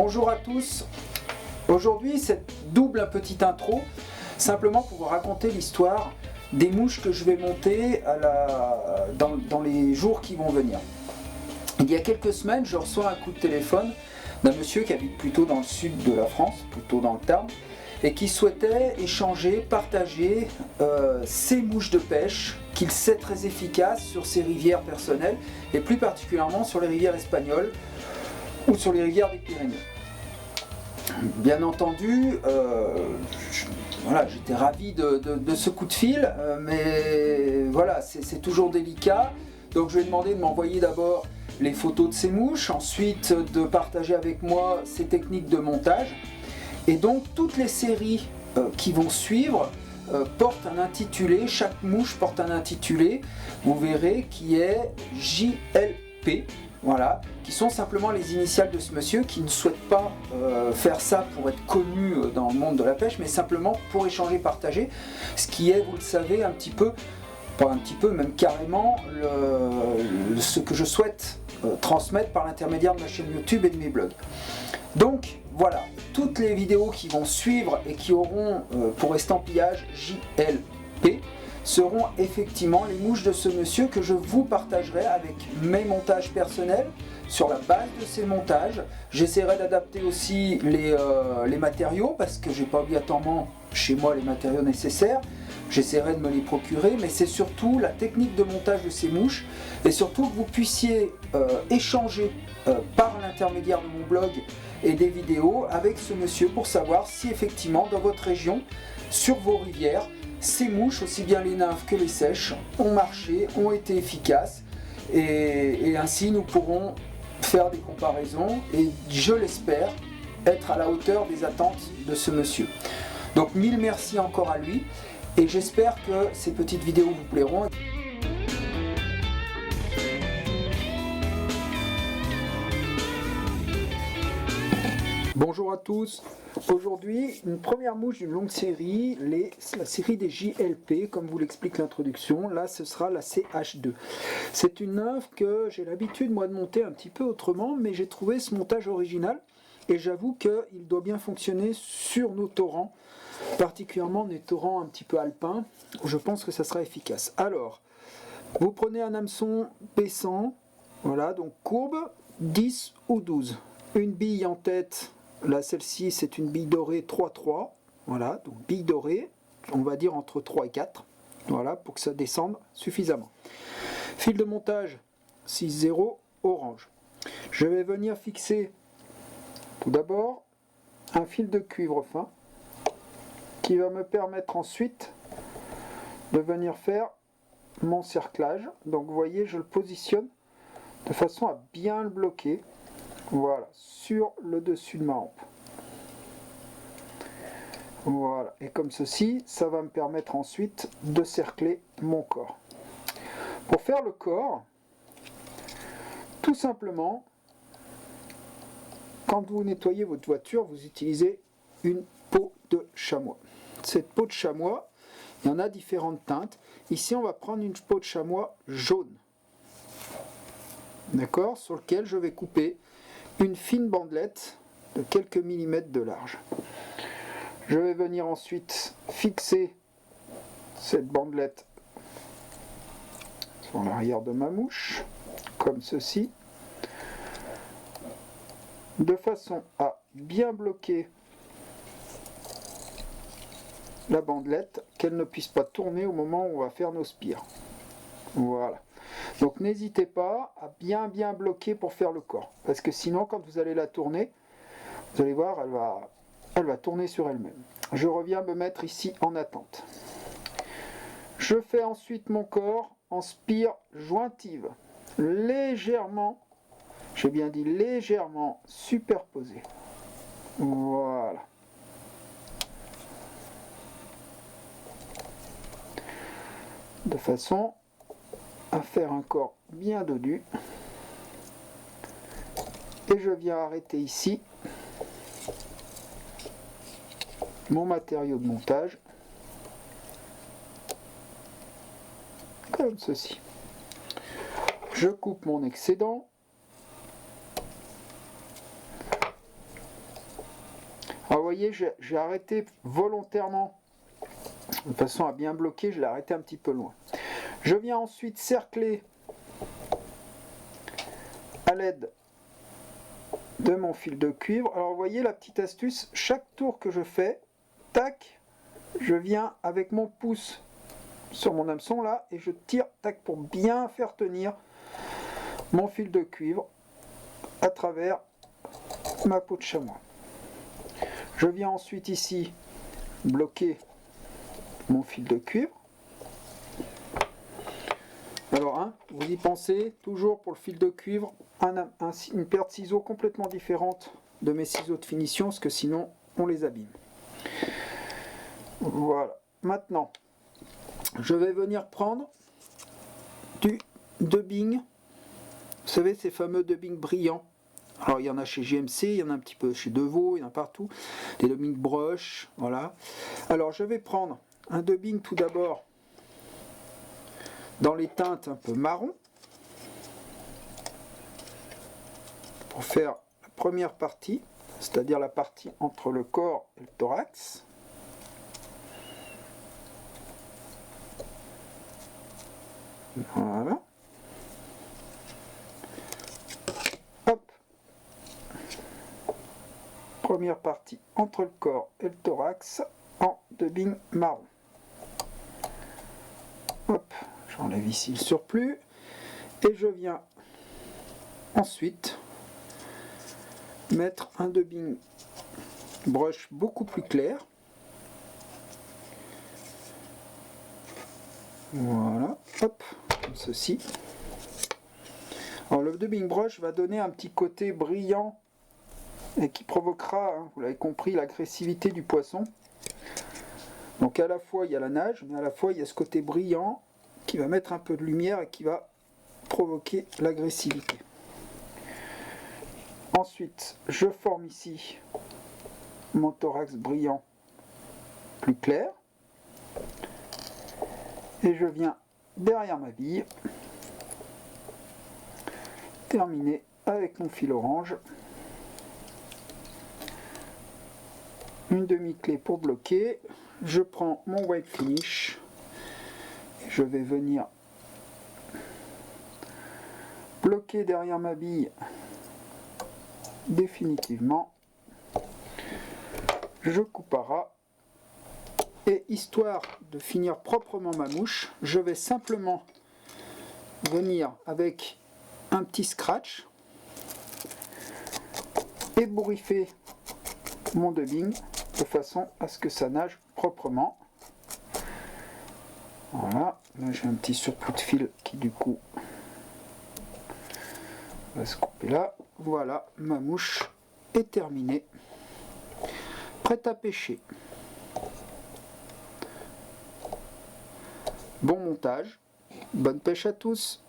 Bonjour à tous. Aujourd'hui, cette double petite intro, simplement pour vous raconter l'histoire des mouches que je vais monter dans les jours qui vont venir. Il y a quelques semaines, je reçois un coup de téléphone d'un monsieur qui habite plutôt dans le sud de la France, plutôt dans le Tarn, et qui souhaitait échanger, partager ses mouches de pêche qu'il sait très efficaces sur ses rivières personnelles, et plus particulièrement sur les rivières espagnoles ou sur les rivières des Pyrénées. Bien entendu, j'étais ravi de ce coup de fil, mais voilà, c'est toujours délicat. Donc je lui ai demandé de m'envoyer d'abord les photos de ses mouches, ensuite de partager avec moi ses techniques de montage. Et donc toutes les séries qui vont suivre portent un intitulé, chaque mouche porte un intitulé, vous verrez, qui est JLP. Voilà, qui sont simplement les initiales de ce monsieur qui ne souhaite pas faire ça pour être connu dans le monde de la pêche, mais simplement pour échanger, partager, ce qui est, vous le savez, un petit peu, pas un petit peu, même carrément, ce que je souhaite transmettre par l'intermédiaire de ma chaîne YouTube et de mes blogs. Donc voilà, toutes les vidéos qui vont suivre et qui auront pour estampillage JLP seront effectivement les mouches de ce monsieur que je vous partagerai avec mes montages personnels sur la base de ces montages. J'essaierai d'adapter aussi les matériaux parce que j'ai pas obligatoirement chez moi les matériaux nécessaires. J'essaierai de me les procurer, mais c'est surtout la technique de montage de ces mouches et surtout que vous puissiez échanger par l'intermédiaire de mon blog et des vidéos avec ce monsieur pour savoir si effectivement dans votre région, sur vos rivières, ces mouches, aussi bien les nymphes que les sèches, ont marché, ont été efficaces et ainsi nous pourrons faire des comparaisons et je l'espère être à la hauteur des attentes de ce monsieur. Donc mille merci encore à lui et j'espère que ces petites vidéos vous plairont. Bonjour à tous, aujourd'hui une première mouche d'une longue série, la série des JLP comme vous l'explique l'introduction, là ce sera la CH2. C'est une nymphe que j'ai l'habitude moi de monter un petit peu autrement, mais j'ai trouvé ce montage original et j'avoue qu'il doit bien fonctionner sur nos torrents, particulièrement des torrents un petit peu alpins, où je pense que ça sera efficace. Alors, vous prenez un hameçon baissant, voilà, donc courbe, 10 ou 12, une bille en tête. Là, celle-ci, c'est une bille dorée 3-3. Voilà, donc bille dorée, on va dire entre 3 et 4. Voilà, pour que ça descende suffisamment. Fil de montage 6-0 orange. Je vais venir fixer tout d'abord un fil de cuivre fin qui va me permettre ensuite de venir faire mon cerclage. Donc, vous voyez, je le positionne de façon à bien le bloquer. Voilà, sur le dessus de ma hampe. Voilà, et comme ceci, ça va me permettre ensuite de cercler mon corps. Pour faire le corps, tout simplement, quand vous nettoyez votre voiture, vous utilisez une peau de chamois. Cette peau de chamois, il y en a différentes teintes. Ici, on va prendre une peau de chamois jaune. D'accord, sur lequel je vais couper une fine bandelette de quelques millimètres de large. Je vais venir ensuite fixer cette bandelette sur l'arrière de ma mouche, comme ceci, de façon à bien bloquer la bandelette, qu'elle ne puisse pas tourner au moment où on va faire nos spires. Voilà. Donc n'hésitez pas à bien bloquer pour faire le corps, parce que sinon quand vous allez la tourner, vous allez voir, elle va tourner sur elle-même. Je reviens me mettre ici en attente. Je fais ensuite mon corps en spire jointive, légèrement, j'ai bien dit légèrement superposé. Voilà. De façon à faire un corps bien dodu. Et je viens arrêter ici mon matériau de montage comme ceci. Je coupe mon excédent voyez, j'ai arrêté volontairement, de façon à bien bloquer, je l'ai arrêté un petit peu loin. Je viens ensuite cercler à l'aide de mon fil de cuivre. Alors vous voyez la petite astuce, chaque tour que je fais, tac, je viens avec mon pouce sur mon hameçon là et je tire, tac, pour bien faire tenir mon fil de cuivre à travers ma peau de chamois. Je viens ensuite ici bloquer mon fil de cuivre. Alors, vous y pensez, toujours pour le fil de cuivre, une paire de ciseaux complètement différente de mes ciseaux de finition, parce que sinon on les abîme. Voilà. Maintenant, je vais venir prendre du dubbing. Vous savez, ces fameux dubbing brillants. Alors, il y en a chez GMC, il y en a un petit peu chez Devaux, il y en a partout. Des dubbing brush, voilà. Alors, je vais prendre un dubbing tout d'abord dans les teintes un peu marron pour faire la première partie, c'est-à-dire la partie entre le corps et le thorax. Voilà. Hop. Première partie entre le corps et le thorax en dubbing marron. Hop. J'enlève ici le surplus et je viens ensuite mettre un dubbing brush beaucoup plus clair. Voilà, hop, comme ceci. Alors le dubbing brush va donner un petit côté brillant et qui provoquera, vous l'avez compris, l'agressivité du poisson. Donc à la fois il y a la nage, mais à la fois il y a ce côté brillant qui va mettre un peu de lumière et qui va provoquer l'agressivité. Ensuite, je forme ici mon thorax brillant plus clair. Et je viens derrière ma bille terminer avec mon fil orange. Une demi-clé pour bloquer. Je prends mon white finish. Je vais venir bloquer derrière ma bille définitivement. Je coupe à ras et histoire de finir proprement ma mouche, je vais simplement venir avec un petit scratch ébouriffer mon dubbing de façon à ce que ça nage proprement. Voilà, là j'ai un petit surplus de fil qui du coup va se couper là. Voilà, ma mouche est terminée, prête à pêcher. Bon montage, bonne pêche à tous.